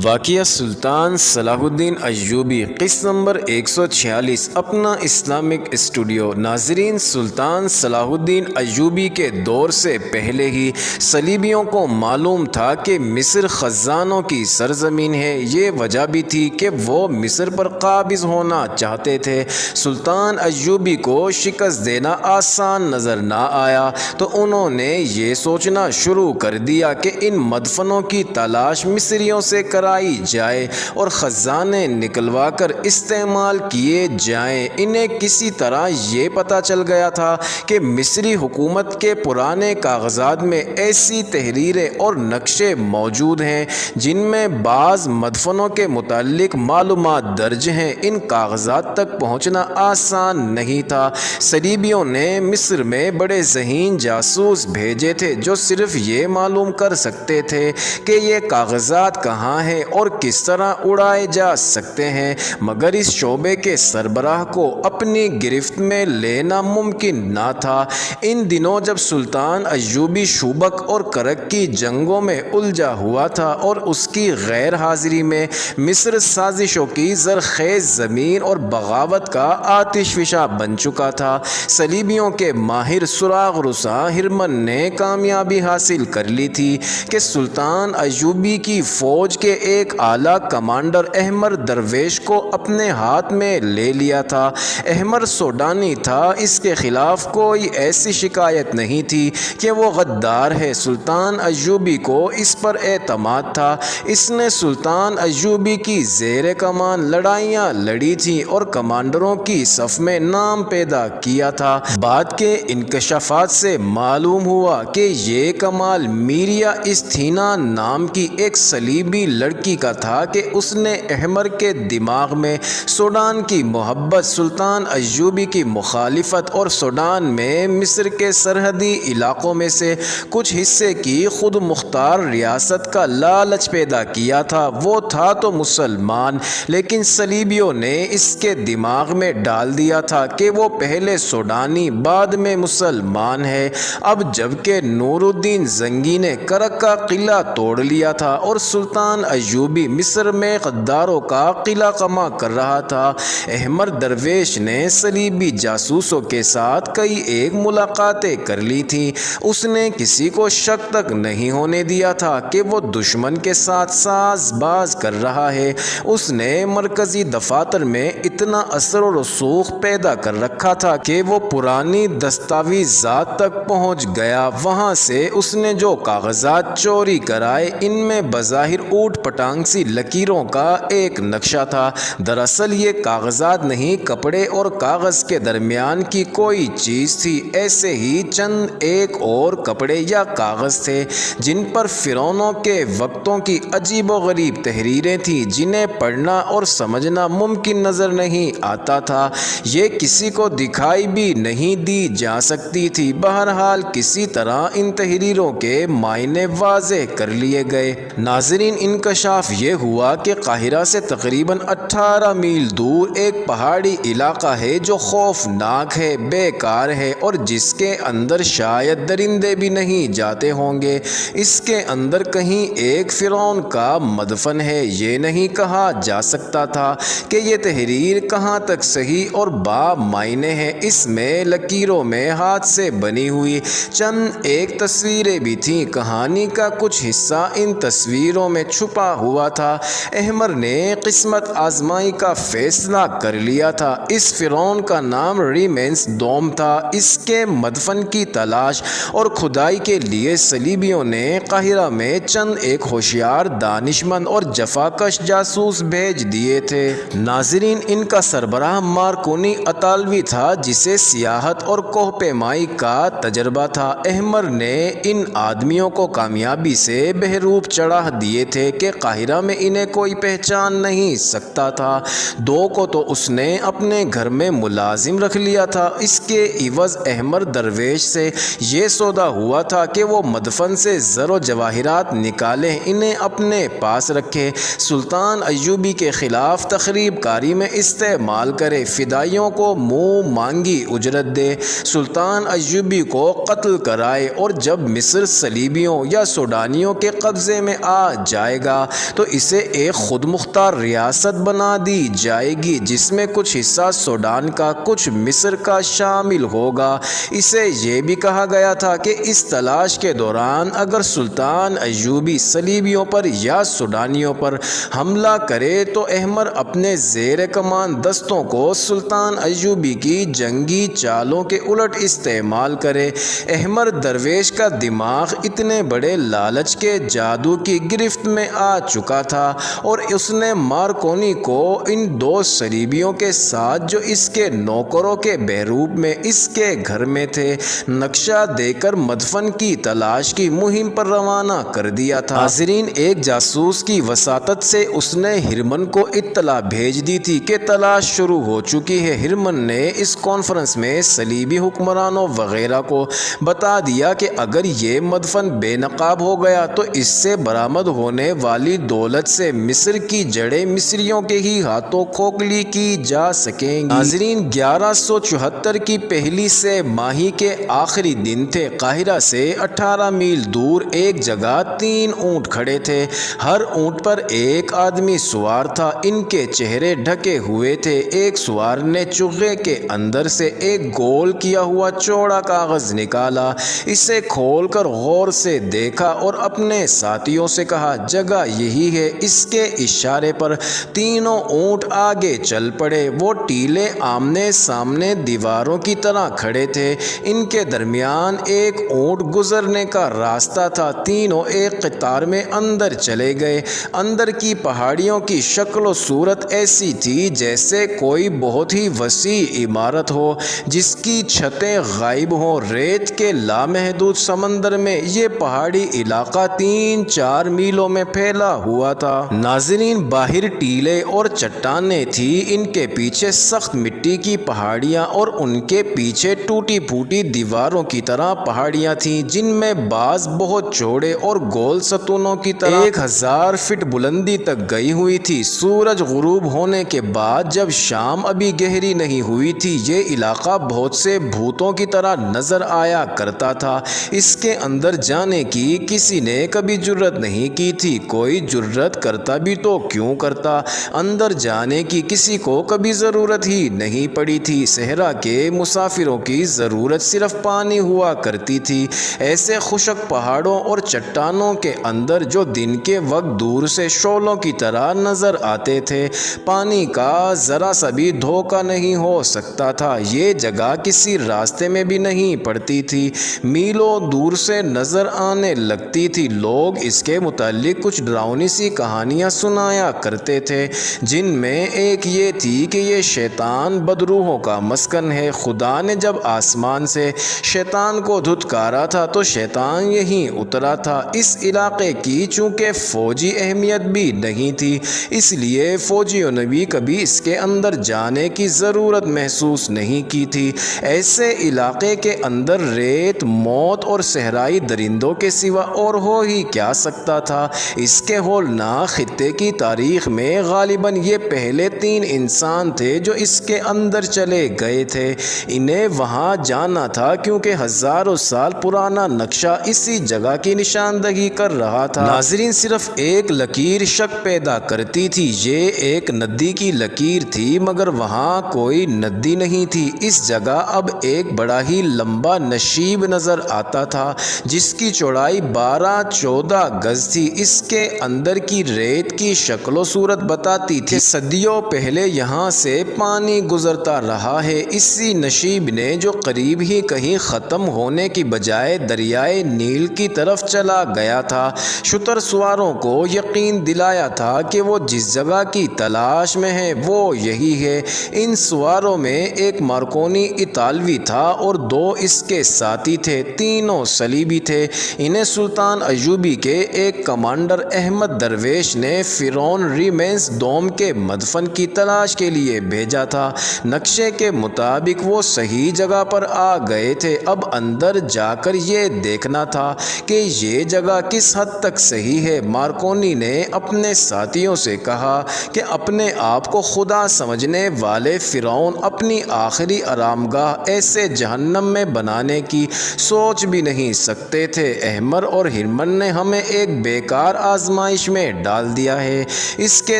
واقعہ سلطان صلاح الدین ایوبی قسط نمبر 146 اپنا اسلامک اسٹوڈیو۔ ناظرین، سلطان صلاح الدین ایوبی کے دور سے پہلے ہی صلیبیوں کو معلوم تھا کہ مصر خزانوں کی سرزمین ہے۔ یہ وجہ بھی تھی کہ وہ مصر پر قابض ہونا چاہتے تھے۔ سلطان ایوبی کو شکست دینا آسان نظر نہ آیا تو انہوں نے یہ سوچنا شروع کر دیا کہ ان مدفنوں کی تلاش مصریوں سے کرائی جائے اور خزانے نکلوا کر استعمال کیے جائیں۔ انہیں کسی طرح یہ پتہ چل گیا تھا کہ مصری حکومت کے پرانے کاغذات میں ایسی تحریریں اور نقشے موجود ہیں جن میں بعض مدفنوں کے متعلق معلومات درج ہیں۔ ان کاغذات تک پہنچنا آسان نہیں تھا۔ صلیبیوں نے مصر میں بڑے ذہین جاسوس بھیجے تھے جو صرف یہ معلوم کر سکتے تھے کہ یہ کاغذات کہاں ہیں اور کس طرح اڑائے جا سکتے ہیں، مگر اس شعبے کے سربراہ کو اپنی گرفت میں لینا ممکن نہ تھا۔ ان دنوں جب سلطان ایوبی شوبک اور کرک کی جنگوں میں الجھا ہوا تھا اور اس کی غیر حاضری میں مصر سازشوں کی زرخیز زمین اور بغاوت کا آتش فشاں بن چکا تھا، صلیبیوں کے ماہر سراغ رساں ہرمن نے کامیابی حاصل کر لی تھی کہ سلطان ایوبی کی فوج کے ایک اعلیٰ کمانڈر احمر درویش کو اپنے ہاتھ میں لے لیا تھا۔ احمر سوڈانی تھا، اس کے خلاف کوئی ایسی شکایت نہیں تھی کہ وہ غدار ہے۔ سلطان ایوبی کو اس پر اعتماد تھا۔ اس نے سلطان ایوبی کی زیر کمان لڑائیاں لڑی تھیں اور کمانڈروں کی صف میں نام پیدا کیا تھا۔ بعد کے انکشافات سے معلوم ہوا کہ یہ کمال میریا استھینا نام کی ایک صلیبی لڑکی کا تھا کہ اس نے احمر کے دماغ میں سوڈان کی محبت، سلطان ایوبی کی مخالفت اور سوڈان میں مصر کے سرحدی علاقوں میں سے کچھ حصے کی خود مختار ریاست کا لالچ پیدا کیا تھا۔ وہ تھا تو مسلمان، لیکن صلیبیوں نے اس کے دماغ میں ڈال دیا تھا کہ وہ پہلے سوڈانی بعد میں مسلمان ہے۔ اب جب کہ نور الدین زنگی نے کرک کا قلعہ توڑ لیا تھا اور سلطان ایوبی مصر میں غداروں کا قلعہ قمع کر رہا تھا، احمر درویش نے صلیبی جاسوسوں کے ساتھ کئی ایک ملاقاتیں کر لی تھیں۔ اس نے کسی کو شک تک نہیں ہونے دیا تھا کہ وہ دشمن کے ساتھ ساز باز کر رہا ہے۔ اس نے مرکزی دفاتر میں اتنا اثر و رسوخ پیدا کر رکھا تھا کہ وہ پرانی دستاویزات تک پہنچ گیا۔ وہاں سے اس نے جو کاغذات چوری کرائے ان میں بظاہر اوٹ پٹانگ سی لکیروں کا ایک نقشہ تھا۔ دراصل یہ کاغذات نہیں، کپڑے اور کاغذ کے درمیان کی کوئی چیز تھی۔ ایسے ہی چند ایک اور کپڑے یا کاغذ تھے جن پر فرعونوں کے وقتوں کی عجیب و غریب تحریریں تھیں جنہیں پڑھنا اور سمجھنا ممکن نظر نہیں آتا تھا۔ یہ کسی کو دکھائی بھی نہیں دی جا سکتی تھی۔ بہرحال کسی طرح ان تحریروں کے معنی واضح کر لیے گئے۔ ناظرین، انکشاف یہ ہوا کہ قاہرہ سے تقریباً 18 میل دور ایک پہاڑی علاقہ ہے جو خوفناک ہے، بیکار ہے اور جس کے اندر شاید درندے بھی نہیں جاتے ہوں گے۔ اس کے اندر کہیں ایک فرعون کا مدفن ہے۔ یہ نہیں کہا جا سکتا تھا کہ یہ تحریر کہاں تک صحیح اور با معنی ہے۔ اس میں لکیروں میں ہاتھ سے بنی ہوئی چند ایک تصویریں بھی تھیں۔ کہانی کا کچھ حصہ ان تصویروں میں چھپا ہوا تھا۔ احمر نے قسمت آزمائی کا فیصلہ کر لیا تھا۔ اس فرعون کا نام ریمنس دوم تھا۔ اس کے مدفن کی تلاش اور کھدائی کے لیے صلیبیوں نے قاہرہ میں چند ایک ہوشیار دانشمند اور جفاکش جاسوس بھیج دیے تھے۔ ناظرین، ان کا سربراہ مارکونی اطالوی تھا جسے سیاحت اور کوہ پیمائی کا تجربہ تھا۔ احمر نے ان آدمیوں کو کامیابی سے بہروپ چڑھا دیے تھے کہ قاہرہ میں انہیں کوئی پہچان نہیں سکتا تھا۔ دو کو تو اس نے اپنے گھر میں ملازم رکھ لیا تھا۔ اس کے عوض احمر درویش سے یہ سودا ہوا تھا کہ وہ مدفن سے زر و جواہرات نکالے، انہیں اپنے پاس رکھے، سلطان ایوبی کے خلاف تخریب کاری میں استعمال کرے، فدائیوں کو منہ مانگی اجرت دے، سلطان ایوبی کو قتل کرائے اور جب مصر صلیبیوں یا سوڈانیوں کے قبضے میں آ جائے گا تو اسے ایک خود مختار ریاست بنا دی جائے گی جس میں کچھ حصہ سوڈان کا کچھ مصر کا شامل ہوگا۔ اسے یہ بھی کہا گیا تھا کہ اس تلاش کے دوران اگر سلطان ایوبی صلیبیوں پر یا سوڈانیوں پر حملہ کرے تو احمر اپنے زیر کمان دستوں کو سلطان ایوبی کی جنگی چالوں کے الٹ استعمال کرے۔ احمر درویش کا دماغ اتنے بڑے لالچ کے جادو کی گرفت میں آ چکا تھا اور اس نے مارکونی کو ان دو صلیبیوں کے ساتھ جو اس کے نوکروں کے بحروب میں اس کے گھر میں تھے نقشہ دے کر مدفن کی تلاش کی مہم پر روانہ کر دیا تھا۔ ناظرین، ایک جاسوس کی وساطت سے اس نے ہرمن کو اطلاع بھیج دی تھی کہ تلاش شروع ہو چکی ہے۔ ہرمن نے اس کانفرنس میں صلیبی حکمرانوں وغیرہ کو بتا دیا کہ اگر یہ مدفن بے نقاب ہو گیا تو اس سے برآمد ہونے والی دولت سے مصر کی جڑیں مصریوں کے ہی ہاتھوں کھوکھلی کی جا سکیں گی۔ ناظرین، 1174 کی پہلی سے ماہی کے آخری دن تھے۔ قاہرہ سے 18 میل دور ایک جگہ 3 اونٹ کھڑے تھے۔ ہر اونٹ پر ایک آدمی سوار تھا۔ ان کے چہرے ڈھکے ہوئے تھے۔ ایک سوار نے چوغے کے اندر سے ایک گول کیا ہوا چوڑا کاغذ نکالا، اسے کھول کر غور سے دیکھا اور اپنے ساتھیوں سے کہا، جگہ یہی ہے۔ اس کے اشارے پر تینوں اونٹ آگے چل پڑے۔ وہ ٹیلے آمنے سامنے دیواروں کی طرح کھڑے تھے۔ ان کے درمیان ایک اونٹ گزرنے کا راستہ تھا۔ تینوں ایک قطار میں اندر چلے گئے۔ اندر کی پہاڑیوں کی شکل و صورت ایسی تھی جیسے کوئی بہت ہی وسیع عمارت ہو جس کی چھتیں غائب ہوں۔ ریت کے لامحدود سمندر میں یہ پہاڑی علاقہ 3-4 میلوں میں پھیلا ہوا تھا۔ ناظرین، باہر ٹیلے اور چٹانیں تھیں، ان کے پیچھے سخت مٹی کی پہاڑیاں اور ان کے پیچھے ٹوٹی پھوٹی دیواروں کی طرح پہاڑیاں تھیں جن میں بعض بہت چوڑے اور گول ستونوں کی طرح 1000 فٹ بلندی تک گئی ہوئی تھی۔ سورج غروب ہونے کے بعد جب شام ابھی گہری نہیں ہوئی تھی یہ علاقہ بہت سے بھوتوں کی طرح نظر آیا کرتا تھا۔ اس کے اندر جانے کی کسی نے کبھی جرت نہیں کی تھی۔ کوئی جرت کرتا بھی تو کیوں کرتا؟ اندر جانے کی کسی کو کبھی ضرورت ہی نہیں پڑی تھی۔ صحرا کے مسافروں کی ضرورت صرف پانی ہوا کرتی تھی۔ ایسے خشک پہاڑوں اور چٹانوں کے اندر جو دن کے وقت دور سے شعلوں کی طرح نظر آتے تھے پانی کا ذرا سا بھی دھوکہ نہیں ہو سکتا تھا۔ یہ جگہ کسی راستے میں بھی نہیں پڑتی تھی، میلوں دور سے نظر آنے لگتی تھی۔ لوگ اس کے متعلق کچھ ڈراؤنی سی کہانیاں سنایا کرتے تھے جن میں ایک یہ تھی کہ یہ شیطان بدروحوں کا مسکن ہے۔ خدا نے جب آسمان سے شیطان کو دھتکارا تھا تو شیطان یہیں اترا تھا۔ اس علاقے کی چونکہ فوجی اہمیت بھی نہیں تھی اس لیے فوجیوں نے بھی کبھی اس کے اندر جانے کی ضرورت محسوس نہیں کی تھی۔ ایسے علاقے کے اندر ریت، موت اور صحرائی درندوں کے سوا اور ہو ہی کیا سکتا تھا؟ اس کے ہولناک خطے کی تاریخ میں غالباً یہ پہلے 3 انسان تھے جو اس کے اندر چلے گئے تھے۔ انہیں وہاں جانا تھا کیونکہ ہزاروں سال پرانا نقشہ اسی جگہ کی نشاندہی کر رہا تھا۔ ناظرین، صرف ایک لکیر شک پیدا کرتی تھی۔ یہ ایک ندی کی لکیر تھی مگر وہاں کوئی ندی نہیں تھی۔ اس جگہ اب ایک بڑا ہی لمبا نشیب نظر آتا تھا جس کی چوڑائی 12-14 گز تھی۔ اس کے اندر کی ریت کی شکل و صورت بتاتی تھی صدیوں پہلے یہاں سے پانی گزرتا رہا ہے۔ اسی نشیب نے جو قریب ہی کہیں ختم ہونے کی بجائے دریائے نیل کی طرف چلا گیا تھا، شتر سواروں کو یقین دلایا تھا کہ وہ جس جگہ کی تلاش میں ہیں وہ یہی ہے۔ ان سواروں میں ایک مارکونی اطالوی تھا اور 2 اس کے ساتھی تھے، تینوں صلیبی تھے۔ انہیں سلطان ایوبی کے ایک کمانڈر احمد درویش نے فرعون ریمنس دوم کے مدفن کی تلاش کے لیے بھیجا تھا۔ نقشے کے مطابق وہ صحیح جگہ پر آ گئے تھے۔ اب اندر جا کر یہ دیکھنا تھا کہ یہ جگہ کس حد تک صحیح ہے۔ مارکونی نے اپنے ساتھیوں سے کہا کہ اپنے آپ کو خدا سمجھنے والے فرعون اپنی آخری آرامگاہ ایسے جہنم میں بنانے کی سوچ بھی نہیں سکتے تھے۔ احمر اور ہرمن نے ہمیں ایک بیکار آزمائش آزمائش میں ڈال دیا ہے۔ اس کے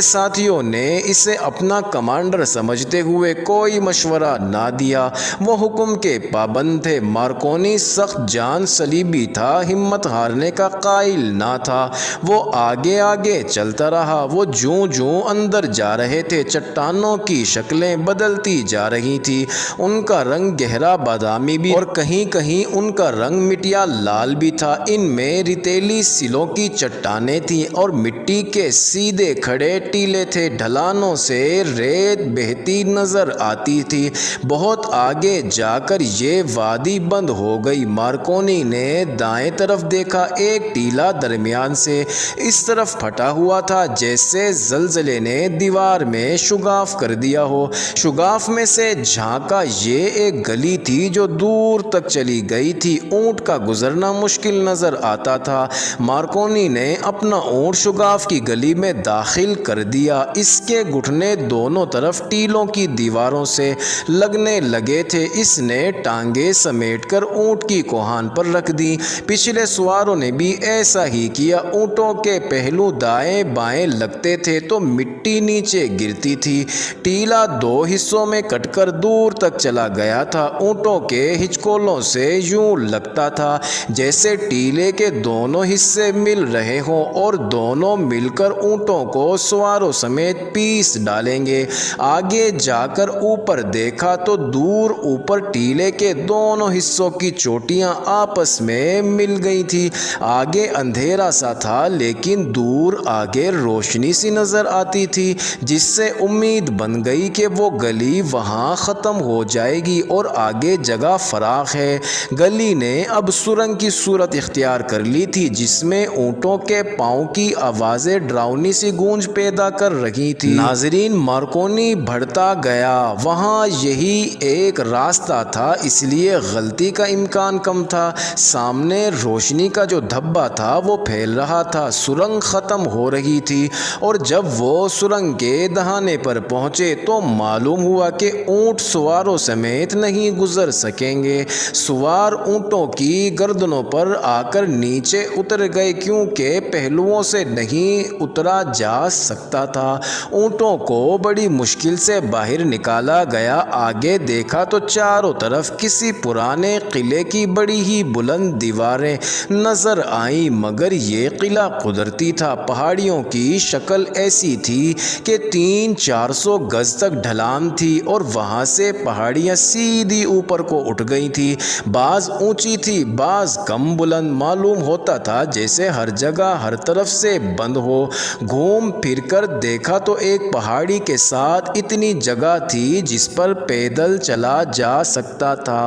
ساتھیوں نے اسے اپنا کمانڈر سمجھتے ہوئے کوئی مشورہ نہ دیا۔ وہ حکم کے پابند تھے۔ مارکونی سخت جان صلیبی تھا، ہمت ہارنے کا قائل نہ تھا۔ وہ آگے آگے چلتا رہا۔ وہ جوں جوں اندر جا رہے تھے چٹانوں کی شکلیں بدلتی جا رہی تھی۔ ان کا رنگ گہرا بادامی بھی اور کہیں کہیں ان کا رنگ مٹیا لال بھی تھا۔ ان میں ریتیلی سلوں کی چٹانیں تھیں اور مٹی کے سیدھے کھڑے ٹیلے تھے۔ ڈھلانوں سے ریت بہتی نظر آتی تھی۔ بہت آگے جا کر یہ وادی بند ہو گئی۔ مارکونی نے دائیں طرف دیکھا، ایک ٹیلا درمیان سے اس طرف پھٹا ہوا تھا جیسے زلزلے نے دیوار میں شگاف کر دیا ہو۔ شگاف میں سے جھانکا، یہ ایک گلی تھی جو دور تک چلی گئی تھی۔ اونٹ کا گزرنا مشکل نظر آتا تھا۔ مارکونی نے اپنا اونٹ شگاف کی گلی میں داخل کر دیا۔ اس کے گھٹنے دونوں طرف ٹیلوں کی دیواروں سے لگنے لگے تھے۔ اس نے ٹانگیں سمیٹ کر اونٹ کی کوہان پر رکھ دی۔ پچھلے سواروں نے بھی ایسا ہی کیا۔ اونٹوں کے پہلو دائیں بائیں لگتے تھے تو مٹی نیچے گرتی تھی۔ ٹیلا دو حصوں میں کٹ کر دور تک چلا گیا تھا۔ اونٹوں کے ہچکولوں سے یوں لگتا تھا جیسے ٹیلے کے دونوں حصے مل رہے ہوں اور دونوں مل کر اونٹوں کو سواروں سمیت پیس ڈالیں گے۔ آگے جا کر اوپر دیکھا تو دور اوپر ٹیلے کے دونوں حصوں کی چوٹیاں آپس میں مل گئی تھی۔ آگے اندھیرا سا تھا لیکن دور آگے روشنی سی نظر آتی تھی جس سے امید بن گئی کہ وہ گلی وہاں ختم ہو جائے گی اور آگے جگہ فراخ ہے۔ گلی نے اب سرنگ کی صورت اختیار کر لی تھی جس میں اونٹوں کے پاؤں کی آوازیں ڈراؤنی سی گونج پیدا کر رہی تھی۔ ناظرین، مارکونی بڑھتا گیا۔ وہاں یہی ایک راستہ تھا اس لیے غلطی کا امکان کم تھا۔ سامنے روشنی کا جو دھبا تھا وہ پھیل رہا تھا۔ سرنگ ختم ہو رہی تھی اور جب وہ سرنگ کے دہانے پر پہنچے تو معلوم ہوا کہ اونٹ سواروں سمیت نہیں گزر سکیں گے۔ سوار اونٹوں کی گردنوں پر آ کر نیچے اتر گئے کیونکہ پہلوؤں سے نہیں اترا جا سکتا تھا۔ اونٹوں کو بڑی مشکل سے باہر نکالا گیا۔ آگے دیکھا تو چاروں طرف کسی پرانے قلعے کی بڑی ہی بلند دیواریں نظر آئیں، مگر یہ قلعہ قدرتی تھا۔ پہاڑیوں کی شکل ایسی تھی کہ 300-400 گز تک ڈھلان تھی اور وہاں سے پہاڑیاں سیدھی اوپر کو اٹھ گئی تھی۔ بعض اونچی تھی، بعض کم بلند۔ معلوم ہوتا تھا جیسے ہر جگہ ہر طرف سے بند ہو۔ گھوم پھر کر دیکھا تو ایک پہاڑی کے ساتھ اتنی جگہ تھی جس پر پیدل چلا جا سکتا تھا۔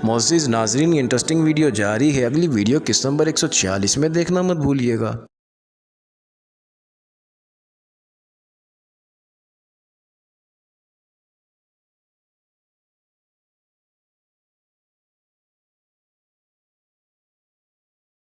معزز ناظرین، یہ انٹرسٹنگ ویڈیو جاری ہے۔ اگلی ویڈیو قسط نمبر 146 میں دیکھنا مت بھولیے گا۔